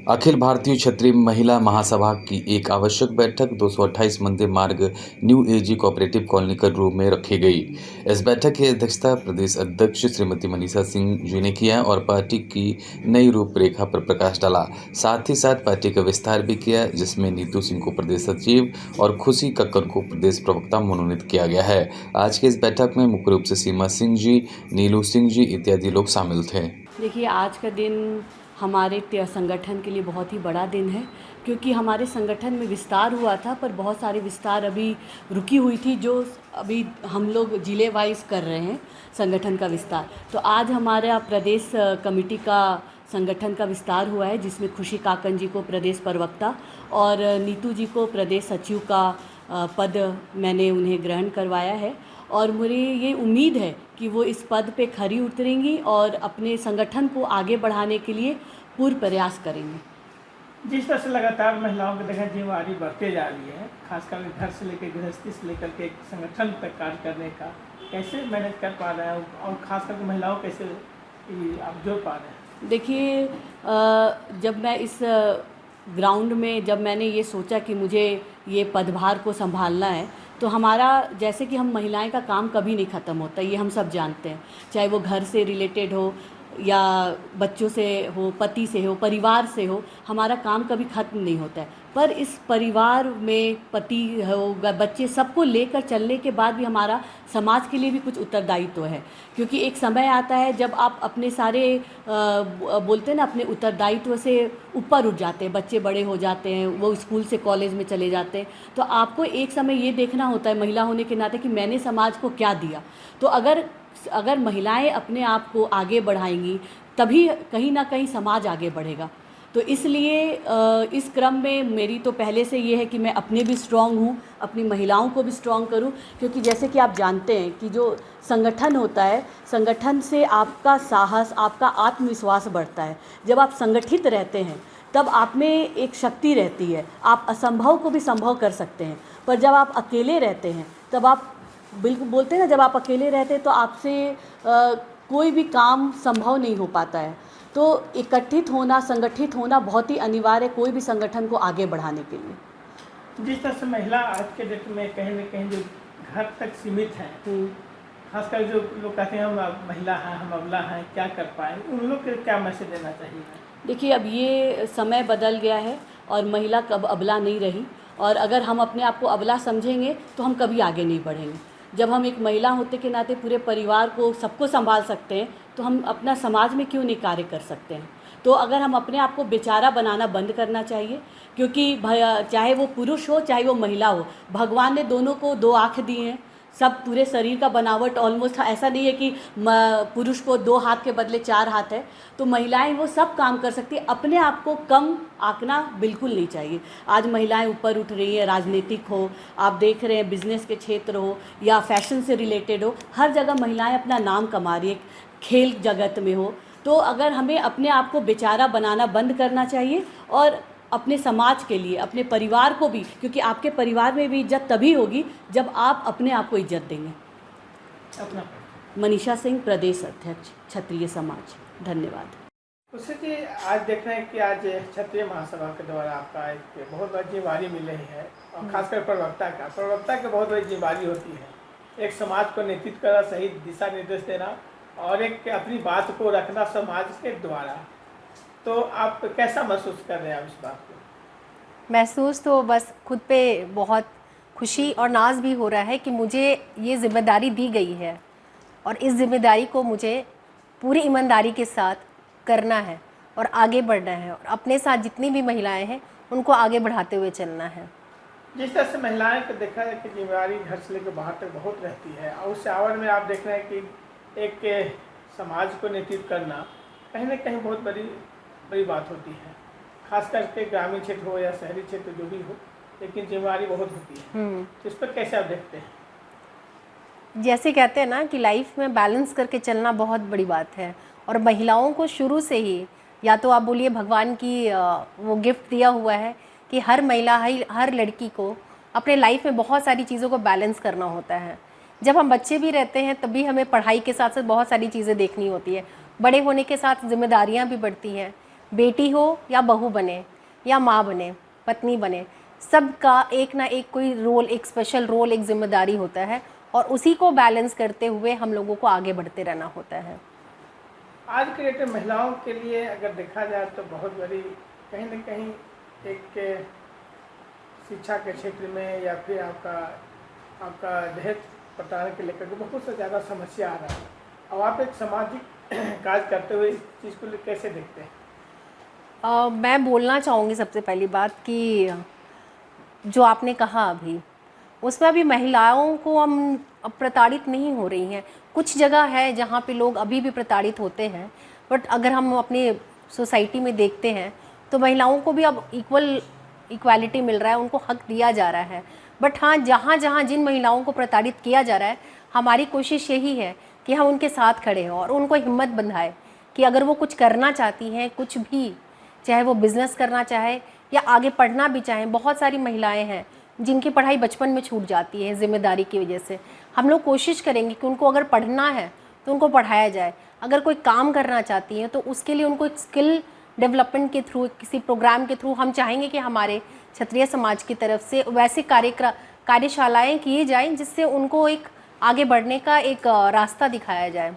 अखिल भारतीय क्षत्रिय महिला महासभा की एक आवश्यक बैठक 228 मंदिर मार्ग न्यू एजी कोऑपरेटिव कॉलोनी करूर में रखी गई। इस बैठक की अध्यक्षता प्रदेश अध्यक्ष श्रीमती मनीषा सिंह जी ने किया और पार्टी की नई रूपरेखा पर प्रकाश डाला। साथ ही साथ पार्टी का विस्तार भी किया, जिसमें नीतू सिंह को प्रदेश सचिव और खुशी कक्कर को प्रदेश प्रवक्ता मनोनीत किया गया है। आज की इस बैठक में मुख्य रूप से सीमा सिंह जी, नीलू सिंह जी इत्यादि लोग शामिल थे। देखिए, आज का दिन हमारे संगठन के लिए बहुत ही बड़ा दिन है, क्योंकि हमारे संगठन में विस्तार हुआ था, पर बहुत सारे विस्तार अभी रुकी हुई थी, जो अभी हम लोग जिले वाइज कर रहे हैं संगठन का विस्तार। तो आज हमारा प्रदेश कमेटी का संगठन का विस्तार हुआ है, जिसमें खुशी काकन जी को प्रदेश प्रवक्ता और नीतू जी को प्रदेश सचिव का पद मैंने उन्हें ग्रहण करवाया है। और मुझे ये उम्मीद है कि वो इस पद पे खरी उतरेंगी और अपने संगठन को आगे बढ़ाने के लिए पूर्ण प्रयास करेंगे। जिस तरह से लगातार महिलाओं की देखा जिम्मेदारी बढ़ते जा रही है, खासकर घर से लेकर गृहस्थी से लेकर के संगठन तक कार्य करने का कैसे मैनेज कर पा रहे हैं और खास करके महिलाओं कैसे आप जोड़ पा रहे हैं? देखिए, जब मैं इस ग्राउंड में जब मैंने ये सोचा कि मुझे ये पदभार को संभालना है, तो हमारा जैसे कि हम महिलाएं का काम कभी नहीं ख़त्म होता, ये हम सब जानते हैं। चाहे वो घर से रिलेटेड हो या बच्चों से हो, पति से हो, परिवार से हो, हमारा काम कभी ख़त्म नहीं होता है। पर इस परिवार में पति हो, बच्चे, सबको लेकर चलने के बाद भी हमारा समाज के लिए भी कुछ उत्तरदायित्व है, क्योंकि एक समय आता है जब आप अपने सारे बोलते हैं ना, अपने उत्तरदायित्व से ऊपर उठ जाते हैं, बच्चे बड़े हो जाते हैं, वो स्कूल से कॉलेज में चले जाते हैं, तो आपको एक समय ये देखना होता है महिला होने के नाते कि मैंने समाज को क्या दिया। तो अगर महिलाएं अपने आप को आगे बढ़ाएंगी, तभी कहीं ना कहीं समाज आगे बढ़ेगा। तो इसलिए इस क्रम में मेरी तो पहले से ये है कि मैं अपने भी स्ट्रॉन्ग हूँ, अपनी महिलाओं को भी स्ट्रॉन्ग करूँ, क्योंकि जैसे कि आप जानते हैं कि जो संगठन होता है, संगठन से आपका साहस, आपका आत्मविश्वास बढ़ता है। जब आप संगठित रहते हैं तब आप में एक शक्ति रहती है, आप असंभव को भी संभव कर सकते हैं। पर जब आप अकेले रहते हैं तब आप बिल्कुल बोलते हैं ना, जब आप अकेले रहते हैं तो आपसे कोई भी काम संभव नहीं हो पाता है। तो एकत्रित होना, संगठित होना बहुत ही अनिवार्य है कोई भी संगठन को आगे बढ़ाने के लिए। जिस तरह से महिला आज के डेट में कहीं न कहीं जो घर तक सीमित है, खासकर जो लोग कहते हैं हम महिला हैं, हम अबला हैं, क्या कर पाए, उन लोग को क्या मैसेज देना चाहिए? देखिए, अब ये समय बदल गया है और महिला कब अबला नहीं रही, और अगर हम अपने आप को अबला समझेंगे तो हम कभी आगे नहीं बढ़ेंगे। जब हम एक महिला होते के नाते पूरे परिवार को, सबको संभाल सकते हैं, तो हम अपना समाज में क्यों नहीं कार्य कर सकते हैं। तो अगर हम अपने आप को बेचारा बनाना बंद करना चाहिए, क्योंकि चाहे वो पुरुष हो चाहे वो महिला हो, भगवान ने दोनों को दो आँख दी हैं, सब पूरे शरीर का बनावट ऑलमोस्ट ऐसा नहीं है कि पुरुष को 2 हाथ के बदले 4 हाथ है। तो महिलाएं वो सब काम कर सकती है, अपने आप को कम आंकना बिल्कुल नहीं चाहिए। आज महिलाएं ऊपर उठ रही हैं, राजनीतिक हो, आप देख रहे हैं बिजनेस के क्षेत्र हो या फैशन से रिलेटेड हो, हर जगह महिलाएं अपना नाम कमा रही है, खेल जगत में हो। तो अगर हमें अपने आप को बेचारा बनाना बंद करना चाहिए और अपने समाज के लिए, अपने परिवार को भी, क्योंकि आपके परिवार में भी इज्जत तभी होगी जब आप अपने आप को इज्जत देंगे। अपना मनीषा सिंह, प्रदेश अध्यक्ष, क्षत्रिय समाज। धन्यवाद। उससे कि आज देख रहे हैं कि आज क्षत्रिय महासभा के द्वारा आपका एक बहुत बड़ी जिम्मेदारी मिल रही है, और खासकर प्रवक्ता की बहुत बड़ी जिम्मेदारी होती है। एक समाज को नेतृत्व करना, सही दिशा निर्देश देना और एक अपनी बात को रखना समाज के द्वारा। तो आप कैसा महसूस कर रहे हैं इस बात को? महसूस तो बस खुद पे बहुत खुशी और नाज भी हो रहा है कि मुझे ये जिम्मेदारी दी गई है, और इस जिम्मेदारी को मुझे पूरी ईमानदारी के साथ करना है और आगे बढ़ना है, और अपने साथ जितनी भी महिलाएं हैं उनको आगे बढ़ाते हुए चलना है। जिस तरह से महिलाएं को देखा जाए कि जिम्मेदारी घर से लेकर बाहर तक बहुत रहती है, और उस आवर में आप देख रहे हैं कि एक समाज को नेतृत्व करना कहीं ना कहीं बहुत बड़ी बात होती है, खास करके ग्रामीण क्षेत्र हो या शहरी क्षेत्र जो भी हो, लेकिन जिम्मेदारी बहुत होती है। तो इस पर कैसे आप देखते हैं? जैसे कहते हैं ना कि लाइफ में बैलेंस करके चलना बहुत बड़ी बात है, और महिलाओं को शुरू से ही, या तो आप बोलिए भगवान की वो गिफ्ट दिया हुआ है कि हर महिला, हर लड़की को अपने लाइफ में बहुत सारी चीज़ों को बैलेंस करना होता है। जब हम बच्चे भी रहते हैं तभी हमें पढ़ाई के साथ साथ बहुत सारी चीज़ें देखनी होती है, बड़े होने के साथ जिम्मेदारियां भी बढ़ती हैं, बेटी हो या बहू बने या माँ बने, पत्नी बने, सबका एक ना एक कोई रोल, एक स्पेशल रोल, एक जिम्मेदारी होता है और उसी को बैलेंस करते हुए हम लोगों को आगे बढ़ते रहना होता है। आज के डेट में महिलाओं के लिए अगर देखा जाए तो बहुत बड़ी कहीं न कहीं एक शिक्षा के क्षेत्र में या फिर आपका दहेज प्रताड़ना के लेकर के बहुत से ज़्यादा समस्या आ रहा है। अब आप एक सामाजिक कार्य करते हुए इस चीज़ को कैसे देखते हैं? मैं बोलना चाहूँगी सबसे पहली बात कि जो आपने कहा अभी, उसमें अभी महिलाओं को हम प्रताड़ित नहीं हो रही हैं। कुछ जगह है जहाँ पे लोग अभी भी प्रताड़ित होते हैं, बट अगर हम अपने सोसाइटी में देखते हैं तो महिलाओं को भी अब इक्वालिटी मिल रहा है, उनको हक दिया जा रहा है। बट हाँ, जहाँ जहाँ जिन महिलाओं को प्रताड़ित किया जा रहा है, हमारी कोशिश यही है कि हम उनके साथ खड़े हों और उनको हिम्मत बंधाएं कि अगर वो कुछ करना चाहती हैं, कुछ भी, चाहे वो बिज़नेस करना चाहे या आगे पढ़ना भी चाहें। बहुत सारी महिलाएं हैं जिनकी पढ़ाई बचपन में छूट जाती है ज़िम्मेदारी की वजह से। हम लोग कोशिश करेंगे कि उनको अगर पढ़ना है तो उनको पढ़ाया जाए। अगर कोई काम करना चाहती हैं तो उसके लिए उनको एक स्किल डेवलपमेंट के थ्रू, किसी प्रोग्राम के थ्रू हम चाहेंगे कि हमारे क्षत्रिय समाज की तरफ से वैसे कार्यशालाएँ की जाएँ जिससे उनको एक आगे बढ़ने का एक रास्ता दिखाया जाए।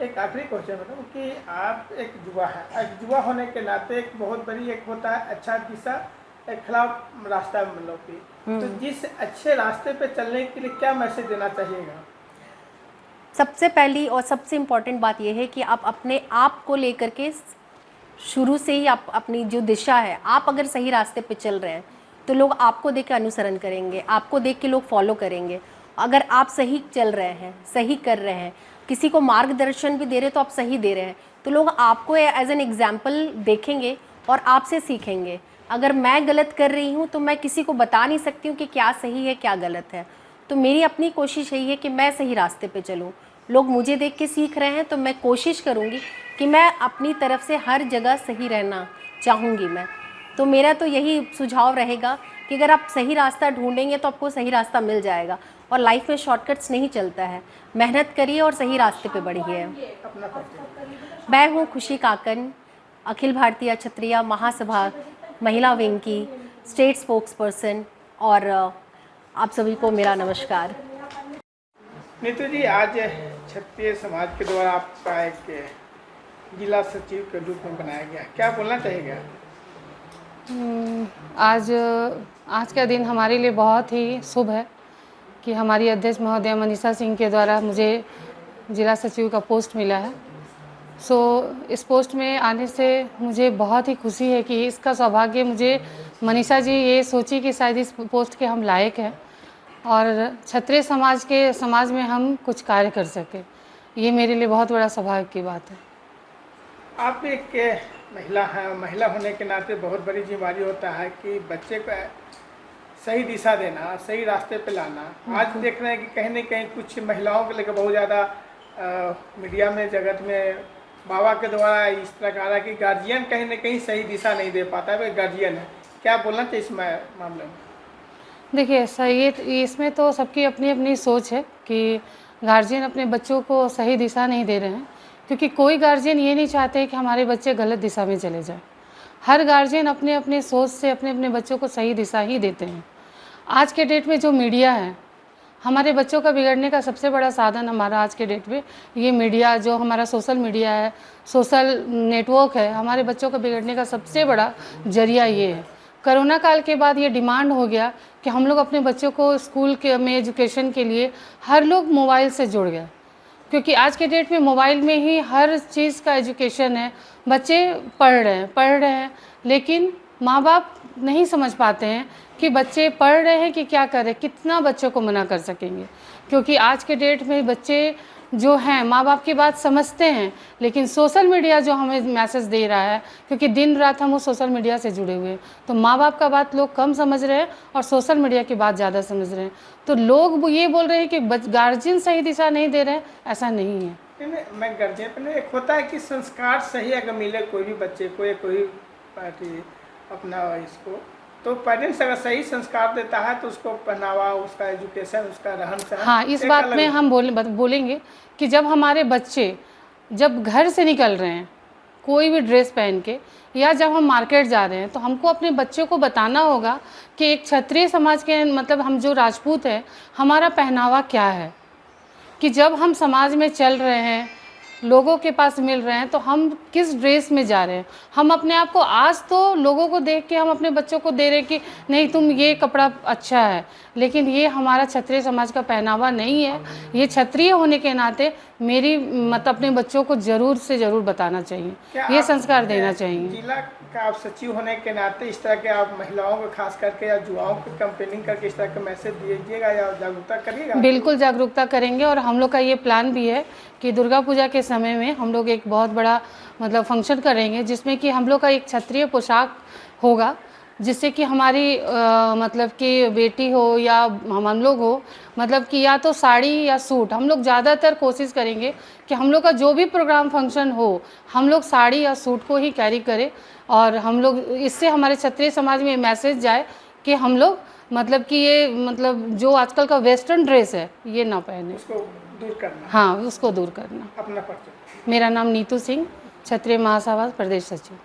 एक आखिरी क्वेश्चन मैडम कि आप एक युवा है, एक युवा होने के नाते एक बहुत बड़ी एक होता है अच्छा दिशा, एक खिलाफ रास्ता मतलब कि, तो जिस अच्छे रास्ते पे चलने के लिए क्या मैसेज देना चाहिएगा? सबसे पहली और सबसे इम्पॉर्टेंट बात यह है कि आप अपने आप को लेकर के शुरू से ही आप अपनी जो दिशा है, आप अगर सही रास्ते पे चल रहे हैं तो लोग आपको देख के अनुसरण करेंगे, आपको देख के लोग फॉलो करेंगे। अगर आप सही चल रहे हैं, सही कर रहे हैं, किसी को मार्गदर्शन भी दे रहे हैं तो आप सही दे रहे हैं, तो लोग आपको एज एन एग्जाम्पल देखेंगे और आपसे सीखेंगे। अगर मैं गलत कर रही हूँ तो मैं किसी को बता नहीं सकती हूँ कि क्या सही है क्या गलत है। तो मेरी अपनी कोशिश यही है कि मैं सही रास्ते पे चलूँ। लोग मुझे देख के सीख रहे हैं तो मैं कोशिश करूँगी कि मैं अपनी तरफ से हर जगह सही रहना चाहूँगी मैं। तो मेरा तो यही सुझाव रहेगा कि अगर आप सही रास्ता ढूंढेंगे तो आपको सही रास्ता मिल जाएगा और लाइफ में शॉर्टकट्स नहीं चलता है। मेहनत करिए और सही रास्ते पे बढ़िए। मैं हूँ खुशी काकन, अखिल भारतीय क्षत्रिय महासभा महिला विंग की स्टेट स्पोक्स पर्सन, और आप सभी को मेरा नमस्कार। नीतू जी, आज क्षत्रिय समाज के द्वारा आपका एक जिला सचिव के रूप में बनाया गया, क्या बोलना चाहिएगा? आज का दिन हमारे लिए बहुत ही शुभ है कि हमारी अध्यक्ष महोदया मनीषा सिंह के द्वारा मुझे जिला सचिव का पोस्ट मिला है। इस पोस्ट में आने से मुझे बहुत ही खुशी है कि इसका सौभाग्य मुझे मनीषा जी ये सोची कि शायद इस पोस्ट के हम लायक हैं और क्षत्रिय समाज में हम कुछ कार्य कर सकें। ये मेरे लिए बहुत बड़ा सौभाग्य की बात है। आप एक महिला हैं, महिला होने के नाते बहुत बड़ी जिम्मेदारी होता है कि बच्चे को सही दिशा देना, सही रास्ते पे लाना। आज देख रहे हैं कि कहीं न कहीं कुछ महिलाओं को लेकर बहुत ज़्यादा मीडिया में, जगत में बाबा के द्वारा इस तरह कहा रहा कि गार्जियन कहीं न कहीं सही दिशा नहीं दे पाता है, गार्जियन है, क्या बोलना चाहिए इस मामले में? देखिए, सही इसमें तो सबकी अपनी अपनी सोच है कि गार्जियन अपने बच्चों को सही दिशा नहीं दे रहे हैं, क्योंकि कोई गार्जियन ये नहीं चाहते कि हमारे बच्चे गलत दिशा में चले जाएं। हर गार्जियन अपने अपने सोच से अपने अपने बच्चों को सही दिशा ही देते हैं। आज के डेट में जो मीडिया है, हमारे बच्चों का बिगड़ने का सबसे बड़ा साधन हमारा आज के डेट में ये मीडिया, जो हमारा सोशल मीडिया है, सोशल नेटवर्क है, हमारे बच्चों का बिगड़ने का सबसे बड़ा जरिया ये है। कोरोना काल के बाद ये डिमांड हो गया कि हम लोग अपने बच्चों को स्कूल में एजुकेशन के लिए हर लोग मोबाइल से जुड़ गए, क्योंकि आज के डेट में मोबाइल में ही हर चीज़ का एजुकेशन है। बच्चे पढ़ रहे हैं, लेकिन माँ बाप नहीं समझ पाते हैं कि बच्चे पढ़ रहे हैं कि क्या कर रहे हैं, कितना बच्चों को मना कर सकेंगे। क्योंकि आज के डेट में बच्चे जो हैं माँ बाप की बात समझते हैं, लेकिन सोशल मीडिया जो हमें मैसेज दे रहा है, क्योंकि दिन रात हम उस सोशल मीडिया से जुड़े हुए हैं, तो माँ बाप का बात लोग कम समझ रहे हैं और सोशल मीडिया की बात ज़्यादा समझ रहे हैं। तो लोग ये बोल रहे हैं कि गार्जियन सही दिशा नहीं दे रहे हैं, ऐसा नहीं है। मैं गार्जियन एक होता है कि संस्कार सही अगर मिले कोई भी बच्चे को या कोई पार्टी अपना इसको, तो पेरेंट्स अगर सही संस्कार देता है तो उसको पहनावा, उसका एजुकेशन, उसका रहन सहन। हाँ, इस बात में हम बोलेंगे कि जब हमारे बच्चे जब घर से निकल रहे हैं, कोई भी ड्रेस पहन के, या जब हम मार्केट जा रहे हैं तो हमको अपने बच्चों को बताना होगा कि एक क्षत्रिय समाज के मतलब हम जो राजपूत हैं, हमारा पहनावा क्या है, कि जब हम समाज में चल रहे हैं, लोगों के पास मिल रहे हैं, तो हम किस ड्रेस में जा रहे हैं। हम अपने आप को आज तो लोगों को देख के हम अपने बच्चों को दे रहे हैं कि नहीं तुम ये कपड़ा अच्छा है, लेकिन ये हमारा क्षत्रिय समाज का पहनावा नहीं है। ये क्षत्रिय होने के नाते मेरी मतलब अपने बच्चों को ज़रूर से ज़रूर बताना चाहिए, ये संस्कार देना चाहिए। जिला का आप सचिव होने के नाते इस तरह के आप महिलाओं को खास करके या युवाओं को कैंपेनिंग करके इस तरह के मैसेज दीजिएगा या जागरूकता करिएगा? बिल्कुल जागरूकता करेंगे, और हम लोग का ये प्लान भी है कि दुर्गा पूजा के समय में हम लोग एक बहुत बड़ा मतलब फंक्शन करेंगे, जिसमें कि हम लोग का एक क्षत्रिय पोशाक होगा, जिससे कि हमारी मतलब कि बेटी हो या हम लोग हो, मतलब कि या तो साड़ी या सूट, हम लोग ज़्यादातर कोशिश करेंगे कि हम लोग का जो भी प्रोग्राम फंक्शन हो, हम लोग साड़ी या सूट को ही कैरी करें, और हम लोग इससे हमारे क्षत्रिय समाज में मैसेज जाए कि हम लोग मतलब कि ये मतलब जो आजकल का वेस्टर्न ड्रेस है ये ना पहने, उसको दूर करना। हाँ, उसको दूर करना। अपना परिचय। मेरा नाम नीतू सिंह, क्षत्रिय महासभा प्रदेश सचिव।